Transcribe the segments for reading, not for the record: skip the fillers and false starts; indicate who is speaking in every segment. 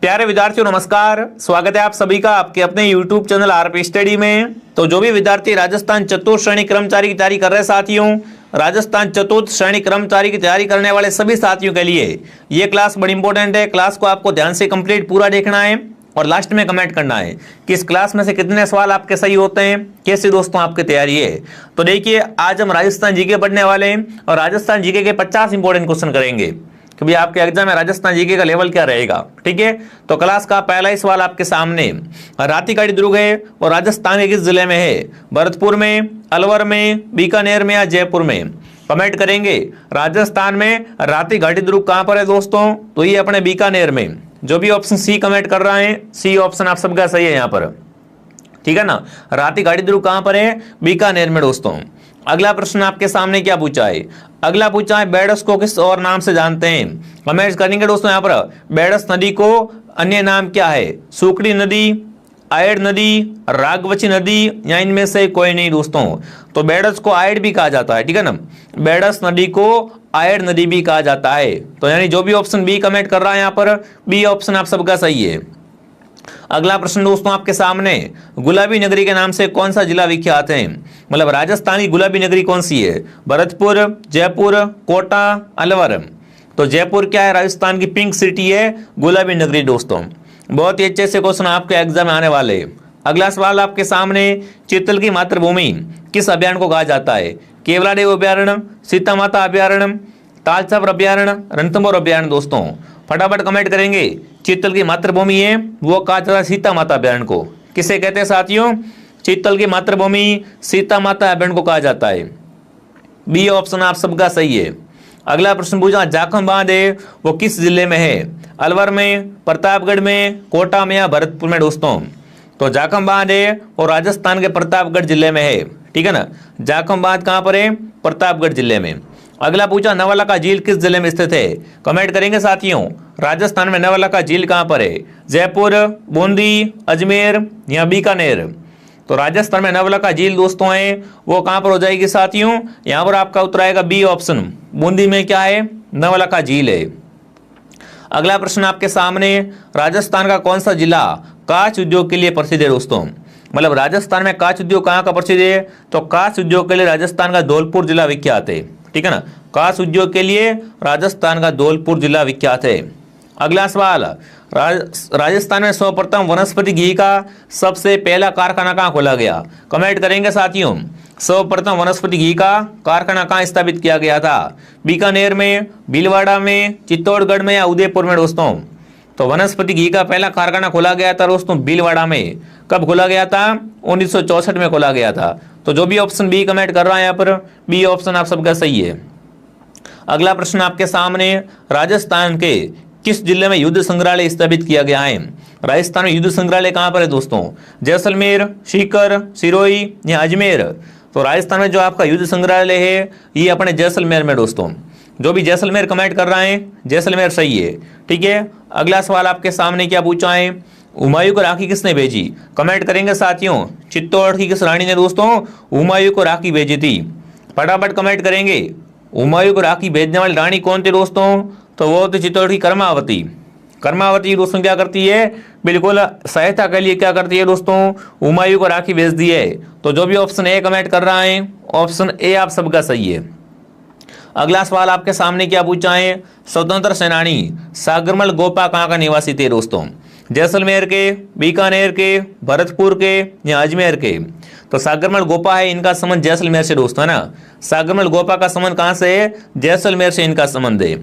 Speaker 1: प्यारे विद्यार्थियों नमस्कार, स्वागत है आप सभी का आपके अपने YouTube चैनल आरपी स्टडी में। तो जो भी विद्यार्थी राजस्थान चतुर्थ श्रेणी कर्मचारी की तैयारी कर रहे साथियों, राजस्थान चतुर्थ श्रेणी कर्मचारी की तैयारी करने वाले सभी साथियों के लिए ये क्लास बड़ी इंपॉर्टेंट है। क्लास को आपको ध्यान से कंप्लीट पूरा देखना है और लास्ट में कमेंट करना है कि इस क्लास में से कितने सवाल आपके सही होते हैं, कैसे दोस्तों आपकी तैयारी है। तो देखिए, आज हम राजस्थान जीके पढ़ने वाले हैं और राजस्थान जीके के 50 इंपॉर्टेंट क्वेश्चन करेंगे कि भाई आपके एग्जाम में राजस्थान जीके का लेवल क्या रहेगा। ठीक है, तो क्लास का पहला ही सवाल आपके सामने, रातिकाड़ी दुर्ग है और राजस्थान के किस जिले में है? भरतपुर में, अलवर में, बीकानेर में या जयपुर में? कमेंट करेंगे। राजस्थान में रातिकाड़ी दुर्ग कहां पर है दोस्तों? तो ये अपने बीकानेर में। जो भी ऑप्शन सी कमेंट कर रहा है, सी ऑप्शन आप सबका सही है यहाँ पर। ठीक है ना, रातिकाड़ी दुर्ग कहां पर है? बीकानेर में दोस्तों। अगला प्रश्न आपके सामने क्या पूछा है? अगला पूछा है बेडस को किस और नाम से जानते हैं? कमेंट करेंगे दोस्तों यहाँ पर। बेडस नदी को अन्य नाम क्या है? सुकड़ी नदी, आयड नदी, रागवची नदी या इनमें से कोई नहीं दोस्तों। तो बेडस को आयड भी कहा जाता है। ठीक है ना, बेडस नदी को आयड नदी भी कहा जाता है। तो यानी जो भी ऑप्शन बी कमेंट कर रहा है यहाँ पर, बी ऑप्शन आप सबका सही है। अगला प्रश्न दोस्तों आपके सामने, गुलाबी नगरी के नाम से कौन सा जिला विख्यात है? मतलब राजस्थान की गुलाबी नगरी कौन सी है? भरतपुर, जयपुर, कोटा, अलवर? तो जयपुर क्या है? राजस्थान की पिंक सिटी है, गुलाबी नगरी दोस्तों। बहुत ही अच्छे से क्वेश्चन आपके एग्जाम में आने वाले। अगला सवाल आपके सामने, चित्तल की मातृभूमि किस अभ्यारण्य को कहा जाता है? केवलादेव अभ्यारण्य, सीता माता अभ्यारण्य, तालछापर अभ्यारण्य, रणथंभौर अभ्यारण्य दोस्तों। फटाफट कमेंट करेंगे। चित्तल की मातृभूमि है वो कहा जाता है सीता माता अभ्यारण्य को। किसे कहते हैं साथियों? चित्तल की मातृभूमि सीता माता अभ्यारण्य को कहा जाता है। बी ऑप्शन आप सबका सही है। अगला प्रश्न पूछा, जाखम बांध है वो किस जिले में है? अलवर में, प्रतापगढ़ में, कोटा में या भरतपुर में दोस्तों? तो जाखम बांध है और राजस्थान के प्रतापगढ़ जिले में है। ठीक है ना, जाखम बांध कहां पर है? प्रतापगढ़ जिले में। अगला पूछा, नवलखा झील किस जिले में स्थित है? कमेंट करेंगे साथियों। राजस्थान में नवलखा झील कहां पर है? जयपुर, बूंदी, अजमेर या बीकानेर? तो राजस्थान में नवलखा झील दोस्तों है वो कहां पर हो जाएगी साथियों? यहां पर आपका उत्तर आएगा बी ऑप्शन, बूंदी में क्या है? नवलखा झील है। अगला प्रश्न आपके सामने, राजस्थान का कौन सा जिला कांच उद्योग के लिए प्रसिद्ध है दोस्तों? मतलब राजस्थान में कांच उद्योग कहां का प्रसिद्ध है? तो कांच उद्योग के लिए राजस्थान का धौलपुर जिला विख्यात है। ठीक है ना, कांच उद्योग के लिए राजस्थान का धौलपुर जिला विख्यात है। अगला सवाल, राजस्थान में सर्वप्रथम वनस्पति घी का सबसे पहला कारखाना कहां खोला गया? कमेंट करेंगे साथियों। सर्वप्रथम वनस्पति घी का कारखाना कहां स्थापित किया गया था? बीकानेर में, भीलवाड़ा में, चित्तौड़गढ़ में या उदयपुर में दोस्तों? तो वनस्पति घी का पहला कारखाना खोला गया था दोस्तों भीलवाड़ा में। कब खोला गया था? 1964 में खोला गया था। तो जो भी ऑप्शन बी कमेंट कर रहा है यहाँ पर, बी ऑप्शन आप सबका सही है। अगला प्रश्न आपके सामने, राजस्थान के किस जिले में युद्ध संग्रहालय स्थापित किया गया है? राजस्थान में युद्ध संग्रहालय कहां पर है दोस्तों? जैसलमेर, सीकर, सिरोही या अजमेर? तो राजस्थान में जो आपका युद्ध संग्रहालय है ये अपने जैसलमेर में दोस्तों। जो भी जैसलमेर कमेंट कर रहा है, जैसलमेर सही है। ठीक है, अगला सवाल आपके सामने क्या पूछा है? हुमायूं को राखी किसने भेजी? कमेंट करेंगे साथियों। चित्तौड़ की किस रानी ने दोस्तों हुमायूं को राखी भेजी थी? फटाफट कमेंट करेंगे। हुमायूं को राखी भेजने वाली रानी कौन थी दोस्तों? तो वो थी चित्तौड़ की कर्मावती। कर्मावती दोस्तों क्या करती है? बिल्कुल सहायता के लिए क्या करती है दोस्तों? हुमायूं को राखी भेज दी है। तो जो भी ऑप्शन ए कमेंट कर रहा है, ऑप्शन ए आप सबका सही है। अगला सवाल आपके सामने क्या पूछा है? स्वतंत्र सेनानी सागरमल गोपा कहाँ का निवासी थे दोस्तों? जैसलमेर के, बीकानेर के, भरतपुर के या अजमेर के? तो सागरमल गोपा है, इनका संबंध जैसलमेर से दोस्तों है ना। सागरमल गोपा का संबंध कहां से है? जैसलमेर से इनका संबंध है।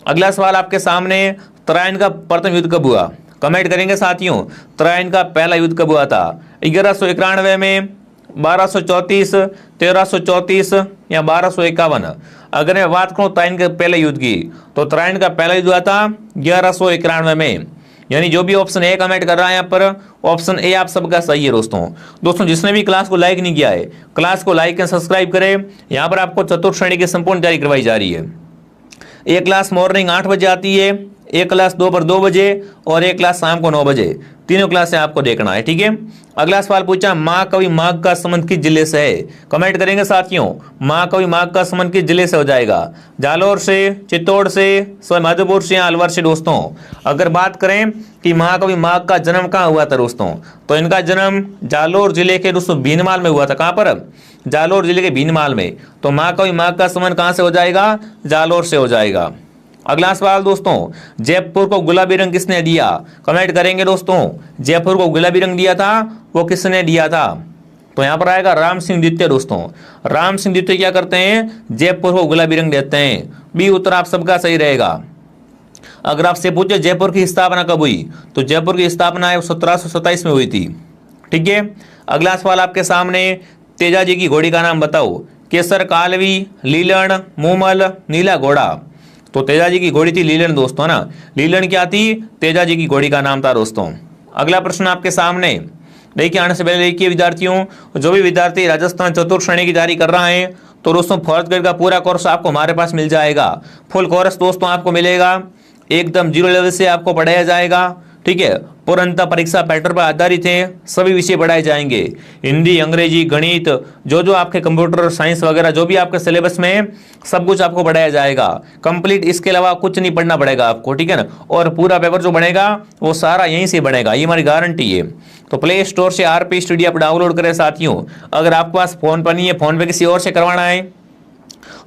Speaker 1: अगला सवाल आपके सामने, तराइन का प्रथम युद्ध कब हुआ? कमेंट करेंगे साथियों। तराइन का पहला युद्ध कब हुआ था? 1191 में, 1234, 1334 या 1251? अगर मैं बात करूं तराइन के पहले युद्ध की, तो तराइन का पहला युद्ध हुआ था 1191 में। यानी जो भी ऑप्शन ए कमेंट कर रहा है यहाँ पर, ऑप्शन ए आप सबका सही है दोस्तों। जिसने भी क्लास को लाइक नहीं किया है, क्लास को लाइक एंड सब्सक्राइब करें। यहाँ पर आपको चतुर्थ श्रेणी की संपूर्ण तैयारी करवाई जा रही है। एक क्लास मॉर्निंग 8 बजे आती है, एक क्लास दोपहर 2 बजे और एक क्लास शाम को 9 बजे, तीनों क्लासें आपको देखना है। ठीक है। अगला सवाल पूछा, महाकवि माघ का संबंध किस जिले से है? कमेंट करेंगे साथियों। महाकवि माघ का संबंध किस जिले से हो जाएगा? जालौर से, चित्तौड़ से, सवाईमाधोपुर से या अलवर से दोस्तों। अगर बात करें कि महाकवि माघ का जन्म कहाँ हुआ था दोस्तों, तो इनका जन्म जालौर जिले के दोस्तों भीनमाल में हुआ था। कहाँ पर? जालौर जिले के भीनमाल में। तो महाकवि माघ का संबंध कहाँ से हो जाएगा? जालौर से हो जाएगा। अगला सवाल दोस्तों, जयपुर को गुलाबी रंग किसने दिया? कमेंट करेंगे दोस्तों। जयपुर को गुलाबी रंग दिया था, वो किसने दिया था? तो यहां पर आएगा राम सिंह द्वितीय दोस्तों। राम सिंह द्वितीय क्या करते हैं? जयपुर को गुलाबी रंग देते हैं। बी उत्तर आप सबका सही रहेगा। अगर आपसे पूछे जयपुर की स्थापना कब हुई, तो जयपुर की स्थापना है 1727 में हुई थी। ठीक है। अगला सवाल आपके सामने, तेजाजी की घोड़ी का नाम बताओ। केसर कालवी, लीलन, मूमल, नीला घोड़ा। तो तेजाजी की घोड़ी थी लीलन दोस्तों, है ना। लीलन क्या थी? तेजाजी की घोड़ी का नाम था दोस्तों। अगला प्रश्न आपके सामने देखिए, आने से पहले देखिए विद्यार्थियों, जो भी विद्यार्थी राजस्थान चतुर्थ श्रेणी की तैयारी कर रहा है, तो दोस्तों फोर्थ ग्रेड का पूरा कोर्स आपको हमारे पास मिल जाएगा। फुल कोर्स दोस्तों आपको मिलेगा, एकदम 0 लेवल से आपको पढ़ाया जाएगा। ठीक है। पूर्णतः परीक्षा पैटर्न पर आधारित है, सभी विषय पढ़ाए जाएंगे। हिंदी, अंग्रेजी, गणित, जो आपके कंप्यूटर साइंस वगैरह जो भी आपके सिलेबस में है, सब कुछ आपको पढ़ाया जाएगा कंप्लीट। इसके अलावा कुछ नहीं पढ़ना पड़ेगा आपको। ठीक है ना। और पूरा पेपर जो बनेगा वो सारा यहीं से बनेगा, ये हमारी गारंटी है। तो प्ले स्टोर से आरपी स्टडी आप डाउनलोड करें साथियों। अगर आपके पास फोन पर नहीं है, फोन पे किसी और से करवाना है,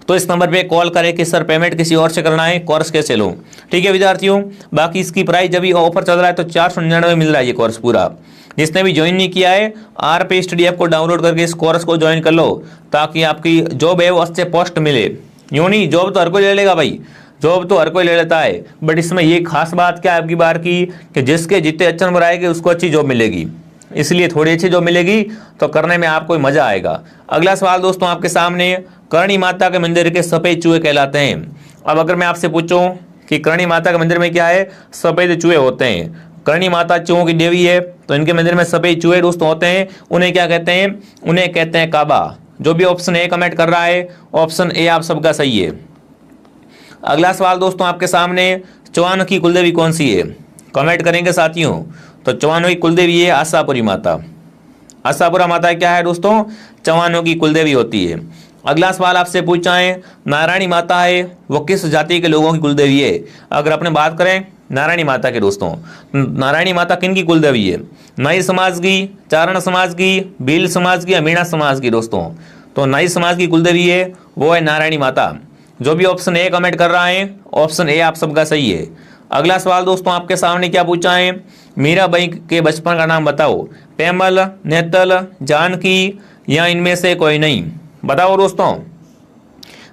Speaker 1: तो इस नंबर पे कॉल करें कि सर पेमेंट किसी और से करना है, कोर्स कैसे लो। ठीक है विद्यार्थियों। बाकी इसकी प्राइस जब ऑफर चल रहा है तो 499 मिल रहा है ये कोर्स पूरा। जिसने भी ज्वाइन नहीं किया है, आरपी स्टडी ऐप को डाउनलोड करके इस कोर्स को ज्वाइन कर लो, ताकि आपकी जॉब है वो अच्छे पोस्ट मिले। यूं नहीं, जॉब तो हर कोई ले लेगा भाई, जॉब तो हर कोई ले लेता है, बट इसमें ये खास बात क्या है आपकी बार की, कि जिसके जितने अच्छे नंबर आएंगे उसको अच्छी जॉब मिलेगी। इसलिए थोड़ी अच्छी जॉब मिलेगी तो करने में आपको मजा आएगा। अगला सवाल दोस्तों आपके सामने, करणी माता के मंदिर के सफेद चूहे कहलाते हैं। अब अगर मैं आपसे पूछूं कि करणी माता के मंदिर में क्या है? सफेद चूहे होते हैं। करणी माता चूहों की देवी है, तो इनके मंदिर में सफेद चूहे दोस्तों होते हैं। उन्हें क्या कहते हैं? उन्हें कहते हैं काबा। जो भी ऑप्शन ए कमेंट कर रहा है, ऑप्शन ए आप सबका सही है। अगला सवाल दोस्तों आपके सामने, चौहानों की कुलदेवी कौन सी है? कमेंट करेंगे साथियों। तो चौहानों की कुलदेवी है आशापुरी माता। आशापुरा माता क्या है दोस्तों? चौहानों की कुलदेवी होती है। अगला सवाल आपसे पूछा है, नारायणी माता है वो किस जाति के लोगों की कुलदेवी है? अगर अपने बात करें नारायणी माता के दोस्तों, नारायणी माता किन की कुलदेवी है? नाई समाज की, चारण समाज की, भील समाज की या मीणा समाज की दोस्तों? तो नाई समाज की कुलदेवी है वो है नारायणी माता। जो भी ऑप्शन ए कमेंट कर रहा है, ऑप्शन ए आप सबका सही है। अगला सवाल दोस्तों आपके सामने क्या पूछा है? मीराबाई के बचपन का नाम बताओ। पेमल, नेतल, जानकी या इनमें से कोई नहीं? बताओ दोस्तों।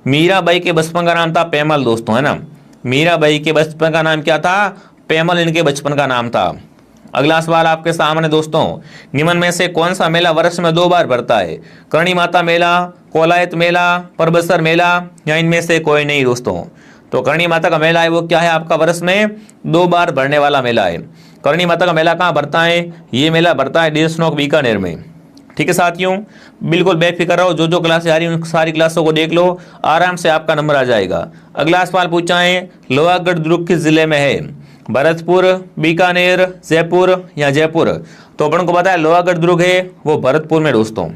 Speaker 1: मीराबाई के बचपन का नाम था पेमल दोस्तों, है ना। मीराबाई के बचपन का नाम क्या था? पेमल इनके बचपन का नाम था। अगला सवाल आपके सामने दोस्तों, निम्न में से कौन सा मेला वर्ष में 2 बार भरता है? करणी माता मेला, कोलायत मेला, परबसर मेला या इनमें से कोई नहीं दोस्तों? तो करणी माता का मेला है वो क्या है आपका? वर्ष में 2 बार भरने वाला मेला है। करणी माता का मेला कहाँ भरता है? ये मेला भरता है देशनोक बीकानेर में। ठीक है साथियों, बिल्कुल बेफिक्र रहो, जो क्लासें आ रही हैं सारी क्लासों को देख लो, आराम से आपका नंबर आ जाएगा। अगला सवाल पूछा है, लोहागढ़ दुर्ग किस जिले में है? भरतपुर, बीकानेर, जयपुर या जयपुर? तो अपन को पता है लोहागढ़ दुर्ग है वो भरतपुर में दोस्तों।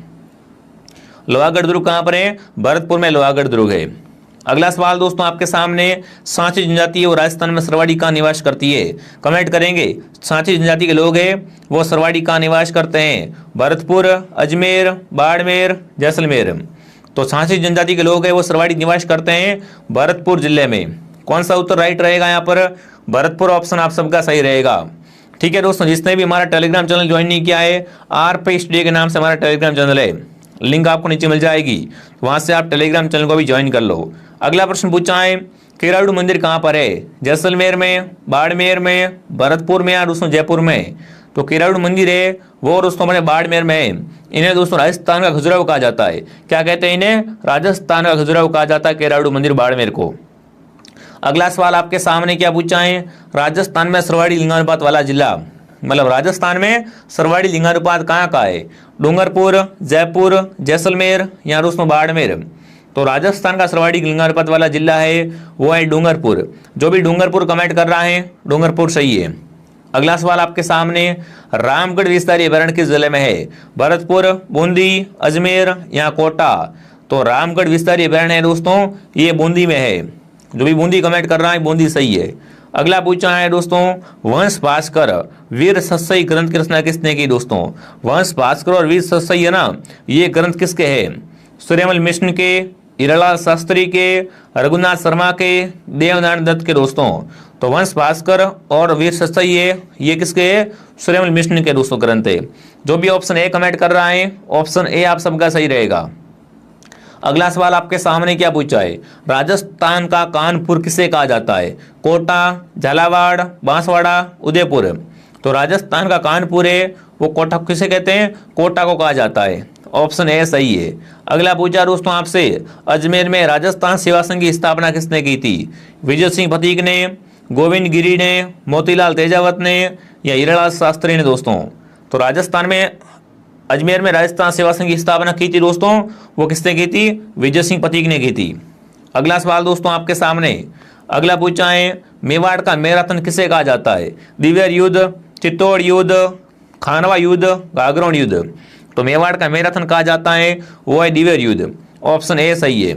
Speaker 1: लोहागढ़ दुर्ग कहाँ पर है? भरतपुर में लोहागढ़ दुर्ग है। अगला सवाल दोस्तों आपके सामने, सांची जनजाति और राजस्थान में सरवाड़ी का निवास करती है? कमेंट करेंगे। सांची जनजाति के लोग हैं वो सरवाड़ी का निवास करते हैं। भरतपुर, अजमेर, बाड़मेर, जैसलमेर। तो सांची जनजाति के लोग हैं वो सरवाड़ी निवास करते हैं भरतपुर जिले में। कौन सा उत्तर राइट रहेगा यहाँ पर? भरतपुर ऑप्शन आप सबका सही रहेगा। ठीक है दोस्तों, जिसने भी हमारा टेलीग्राम चैनल ज्वाइन नहीं किया है, आरपी स्टडी के नाम से हमारा टेलीग्राम चैनल है, लिंक आपको नीचे मिल जाएगी, वहां से आप टेलीग्राम चैनल को भी ज्वाइन कर लो। अगला प्रश्न पूछा है, केराडू मंदिर कहाँ पर है? जैसलमेर में, बाड़मेर में, भरतपुर में या दोस्तों जयपुर में? तो केराडू मंदिर है वो दोस्तों हमारे बाड़मेर में है। इन्हें दोस्तों राजस्थान का खजुराहो कहा जाता है। क्या कहते हैं इन्हें? राजस्थान का खजुराहो कहा जाता है केराडू मंदिर बाड़मेर को। अगला सवाल आपके सामने क्या पूछा है, राजस्थान में सरवाड़ी लिंगानुपात वाला जिला, मतलब राजस्थान में सरवाड़ी लिंगानुपात कहाँ का है? डूंगरपुर, जयपुर, जैसलमेर या दोस्तों बाड़मेर? तो राजस्थान का सर्वाधिक लिंगानुपात वाला जिला है वो है डूंगरपुर। जो भी डूंगरपुर कमेंट कर रहा है डूंगरपुर सही है। अगला सवाल आपके सामने, रामगढ़ विस्तारी अभयारण्य किस जिले में है? भरतपुर, बूंदी, अजमेर या कोटा? तो रामगढ़ विस्तारी अभयारण्य है दोस्तों ये बूंदी में है। जो भी बूंदी कमेंट कर रहा है बूंदी सही है। अगला पूछा है दोस्तों, वंश भास्कर वीर सत्सई ग्रंथ की रचना किसने की? दोस्तों वंश भास्कर और वीर सत्सई है ना, ये ग्रंथ किसके हैं? सूर्यमल मिश्र के, हीरालाल शास्त्री के, रघुनाथ शर्मा के, देवनारायण दत्त के दोस्तों। तो वंश भास्कर और वीर सत्सई है ये किसके है? सूर्यमल मिश्र के दोस्तों ग्रंथ है। जो भी ऑप्शन ए कमेंट कर रहा है ऑप्शन ए आप सबका सही रहेगा। अगला सवाल आपके सामने क्या पूछा है, राजस्थान का कानपुर किसे कहा जाता है? कोटा, झालावाड़, बांसवाड़ा, उदयपुर? तो राजस्थान का कानपुर है वो कोटा किसे कहते हैं? कोटा को कहा जाता है। ऑप्शन ए सही है। अगला पूछा दोस्तों आपसे, अजमेर में राजस्थान सेवा संघ की स्थापना किसने की थी? विजय सिंह पतीक ने, गोविंद गिरी ने, मोतीलाल तेजावत ने या हीरालाल शास्त्री ने? दोस्तों तो राजस्थान में अजमेर में राजस्थान सेवा संघ की स्थापना की थी दोस्तों, वो किसने की थी? विजय सिंह पतीक ने की थी। अगला सवाल दोस्तों आपके सामने, अगला पूछा है, मेवाड़ का मैराथन किसे कहा जाता है? दिवेर युद्ध, चित्तौड़ युद्ध, खानवा युद्ध, गागरोन युद्ध? तो मेवाड़ का मैराथन कहा जाता है वो है दिवेर युद्ध। ऑप्शन ए सही है।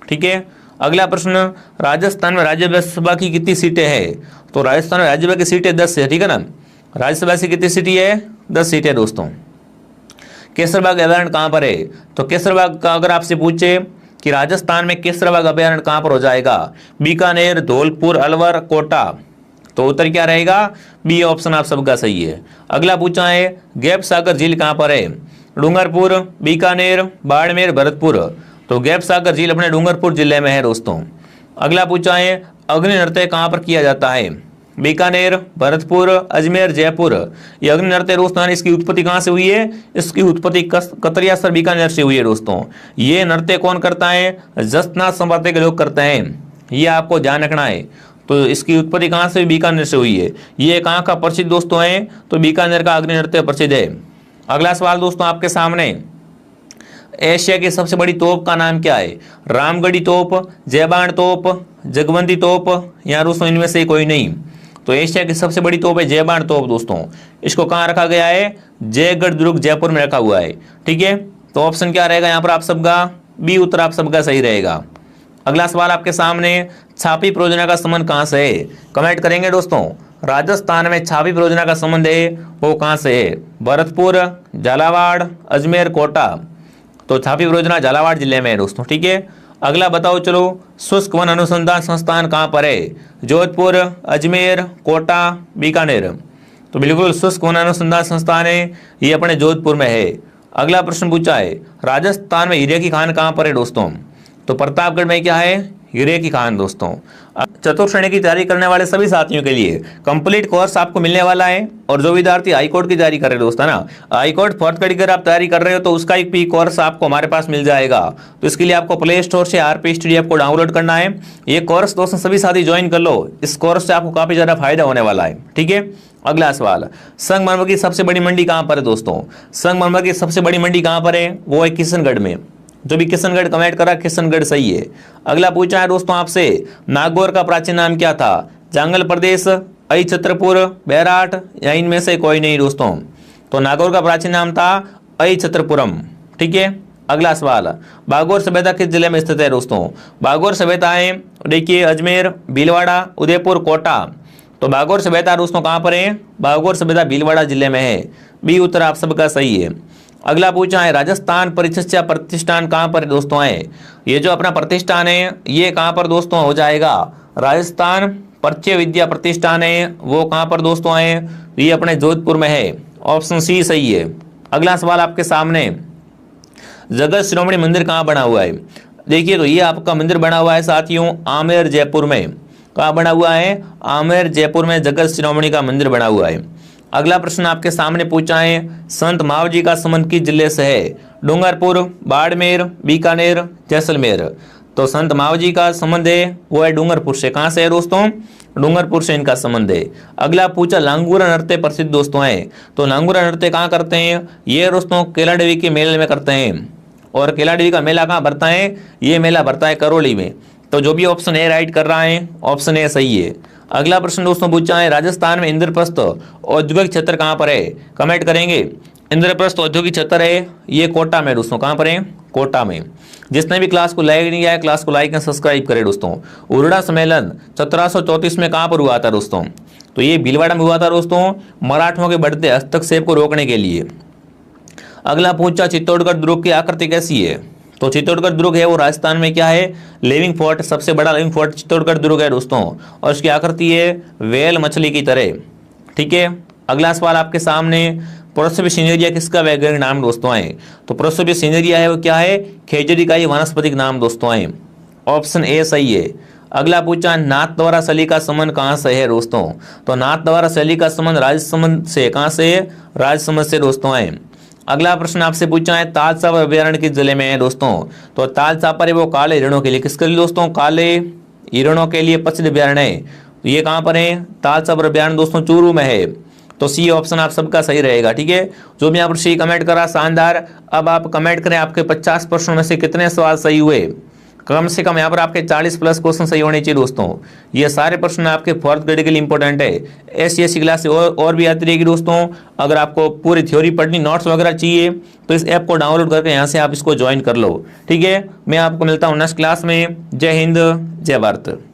Speaker 1: ठीक है। अगला प्रश्न, राजस्थान में राज्यसभा की कितनी सीटें हैं? तो राजस्थान में राज्यसभा की सीटें 10 है। ठीक है ना, राज्यसभा की कितनी सीटें है? 10 सीटें दोस्तों। केसरबाग अभयारण्य कहाँ पर है? तो केसरबाग का अगर आपसे पूछे कि राजस्थान में केसरबाग अभयारण्य कहाँ पर हो जाएगा? बीकानेर, धौलपुर, अलवर, कोटा? तो उत्तर क्या रहेगा? बी ऑप्शन आप सबका सही है। अगला पूछा है, गैप सागर झील कहाँ पर है? डूंगरपुर, बीकानेर, बाड़मेर, भरतपुर? तो गैप सागर झील अपने डूंगरपुर जिले में है दोस्तों। अगला पूछा है, अग्नि नृत्य कहाँ पर किया जाता है? बीकानेर, भरतपुर, अजमेर, जयपुर? ये अग्नि नृत्य दोस्तों इसकी उत्पत्ति कहाँ से हुई है? इसकी उत्पत्ति कतरियासर बीकानेर से हुई है दोस्तों। ये नृत्य कौन करता है? जसनाथ संप्रदाय के लोग करते हैं, ये आपको ध्यान रखना है। तो इसकी उत्पत्ति कहाँ से? बीकानेर से हुई है। ये कहाँ का प्रसिद्ध दोस्तों है? तो बीकानेर का अग्नि नृत्य प्रसिद्ध है। अगला सवाल दोस्तों आपके सामने, एशिया की सबसे बड़ी तोप का नाम क्या है? रामगढ़ी तोप, जयबाण तोप, जगबंदी तोप या दोस्तों इनमें से कोई नहीं? तो एशिया की सबसे बड़ी तोप है जयबाण तोप दोस्तों। इसको कहाँ रखा गया है? जयगढ़ दुर्ग जयपुर में रखा हुआ है। ठीक है, तो ऑप्शन क्या रहेगा यहाँ पर आप सबका? बी उत्तर आप सबका सही रहेगा। अगला सवाल आपके सामने, छापी परियोजना का संबंध कहाँ से है? कमेंट करेंगे दोस्तों। राजस्थान में छापी परियोजना का संबंध है वो कहाँ से है? भरतपुर, झालावाड़, अजमेर, कोटा? तो छापी परियोजना झालावाड़ जिले में है दोस्तों। ठीक है। अगला बताओ चलो, शुष्क वन अनुसंधान संस्थान कहाँ पर है? जोधपुर, अजमेर, कोटा, बीकानेर? तो बिल्कुल शुष्क वन अनुसंधान संस्थान है ये अपने जोधपुर में है। अगला प्रश्न पूछा है, राजस्थान में हीरे की खान कहाँ पर है दोस्तों? तो प्रतापगढ़ में क्या है? हीरे की खान दोस्तों। चतुर्थ श्रेणी की तैयारी करने वाले सभी साथियों के लिए कंप्लीट कोर्स आपको मिलने वाला है। और जो विद्यार्थी हाईकोर्ट की तैयारी कर रहे हैं दोस्तों ना, हाईकोर्ट फोर्थ ग्रेड की आप तैयारी कर रहे हो तो उसका एक भी कोर्स आपको हमारे पास मिल जाएगा। तो इसके लिए आपको प्ले स्टोर से आरपी स्टडी ऐप को डाउनलोड करना है। ये कोर्स दोस्तों सभी साथी ज्वाइन कर लो, इस कोर्स से आपको काफी ज्यादा फायदा होने वाला है। ठीक है। अगला सवाल, संगमरमर की सबसे बड़ी मंडी कहाँ पर है दोस्तों? संगमरमर की सबसे बड़ी मंडी कहाँ पर है? वो है किशनगढ़ में। जो भी किशनगढ़ कमेंट करा किशनगढ़ सही है। अगला पूछा है दोस्तों आपसे, नागौर का प्राचीन नाम क्या था? जांगल प्रदेश, अई छत्रपुर, बैराट या इनमें से कोई नहीं दोस्तों? तो नागौर का प्राचीन नाम था अई छत्रपुरम। ठीक है। अगला सवाल, बागौर सभ्यता किस जिले में स्थित है दोस्तों? बागौर सभ्यता है देखिए अजमेर, भीलवाड़ा, उदयपुर, कोटा? तो बागौर सभ्यता दोस्तों कहाँ पर है? बागौर सभ्यता भीलवाड़ा जिले में है। बी उत्तर आप सबका सही है। अगला पूछा है, राजस्थान परिशिष्ट प्रतिष्ठान कहाँ पर दोस्तों है? ये जो अपना प्रतिष्ठान है ये कहाँ पर दोस्तों हो जाएगा? राजस्थान परिचय विद्या प्रतिष्ठान है वो कहाँ पर दोस्तों है? ये अपने जोधपुर में है। ऑप्शन सी सही है। अगला सवाल आपके सामने, जगत शिरोमणि मंदिर कहाँ बना हुआ है? देखिए तो ये आपका मंदिर बना हुआ है साथियों आमेर जयपुर में। कहाँ बना हुआ है? आमेर जयपुर में जगत शिरोमणि का मंदिर बना हुआ है। अगला प्रश्न आपके सामने पूछा है, संत मावजी का संबंध किस जिले से है? डूंगरपुर, बाड़मेर, बीकानेर, जैसलमेर? तो संत मावजी का संबंध है वो है डूंगरपुर से। कहाँ से है दोस्तों? डूंगरपुर से इनका संबंध है। अगला पूछा, लांगूरा नृत्य प्रसिद्ध दोस्तों है। तो लांगूरा नृत्य कहाँ करते हैं? ये दोस्तों केलादेवी के मेले में करते हैं। और केला देवी का मेला कहाँ भरता है? ये मेला भरता है करौली में। तो जो भी ऑप्शन ए राइट कर रहा है, ऑप्शन ए सही है। अगला प्रश्न दोस्तों पूछा है, राजस्थान में इंद्रप्रस्थ औद्योगिक क्षेत्र कहाँ पर है? कमेंट करेंगे। इंद्रप्रस्थ औद्योगिक क्षेत्र है, ये कोटा में दोस्तों। कहाँ पर है? कोटा में। जिसने भी क्लास को लाइक नहीं किया है, क्लास को लाइक एंड सब्सक्राइब करे दोस्तों। उरड़ा सम्मेलन 1734 में कहाँ पर हुआ था दोस्तों? तो ये भीलवाड़ा में हुआ था दोस्तों, मराठों के बढ़ते हस्तक्षेप को रोकने के लिए। अगला पूछा, चित्तौड़गढ़ दुर्ग की आकृति कैसी है? तो चित्तौड़गढ़ दुर्ग है वो राजस्थान में क्या है? लिविंग फोर्ट, सबसे बड़ा लिविंग फोर्ट चित्तौड़गढ़ दुर्ग है दोस्तों, और उसकी आकृति है व्हेल मछली की तरह। ठीक है। अगला सवाल आपके सामने, प्रोसोपियस सिनेरिया किसका वैज्ञानिक नाम दोस्तों है? तो प्रोसोपियस सिनेरिया है वो क्या है? खेजड़ी का ये वानस्पतिक नाम दोस्तों है। ऑप्शन ए सही है। अगला पूछा, नाथद्वारा शैली का संबंध कहाँ से है दोस्तों? तो नाथद्वारा शैली का संबंध राजसमंद से, कहाँ से? राजसमंद से दोस्तों है। अगला प्रश्न आपसे पूछा है, ताल चापर अभ्यारण्य किस जिले में है दोस्तों? तो ताल चापर है वो काले हिरणों के लिए, किसके लिए दोस्तों? काले हिरणों के लिए पक्षी अभ्यारण्य है। तो ये कहाँ पर है? ताल चापर अभ्यारण्य दोस्तों चूरू में है। तो सी ऑप्शन आप सबका सही रहेगा। ठीक है। जो भी यहाँ पर सी कमेंट करा, शानदार। अब आप कमेंट करें आपके 50 प्रश्नों में से कितने सवाल सही हुए। कम से कम यहाँ पर आपके 40 प्लस क्वेश्चन सही होने चाहिए दोस्तों। ये सारे प्रश्न आपके 4th ग्रेड के लिए इंपॉर्टेंट है। ऐसी क्लास से और भी आती रहेगी दोस्तों। अगर आपको पूरी थ्योरी पढ़नी, नोट्स वगैरह चाहिए, तो इस ऐप को डाउनलोड करके यहाँ से आप इसको ज्वाइन कर लो। ठीक है। मैं आपको मिलता हूँ नेक्स्ट क्लास में। जय हिंद, जय भारत।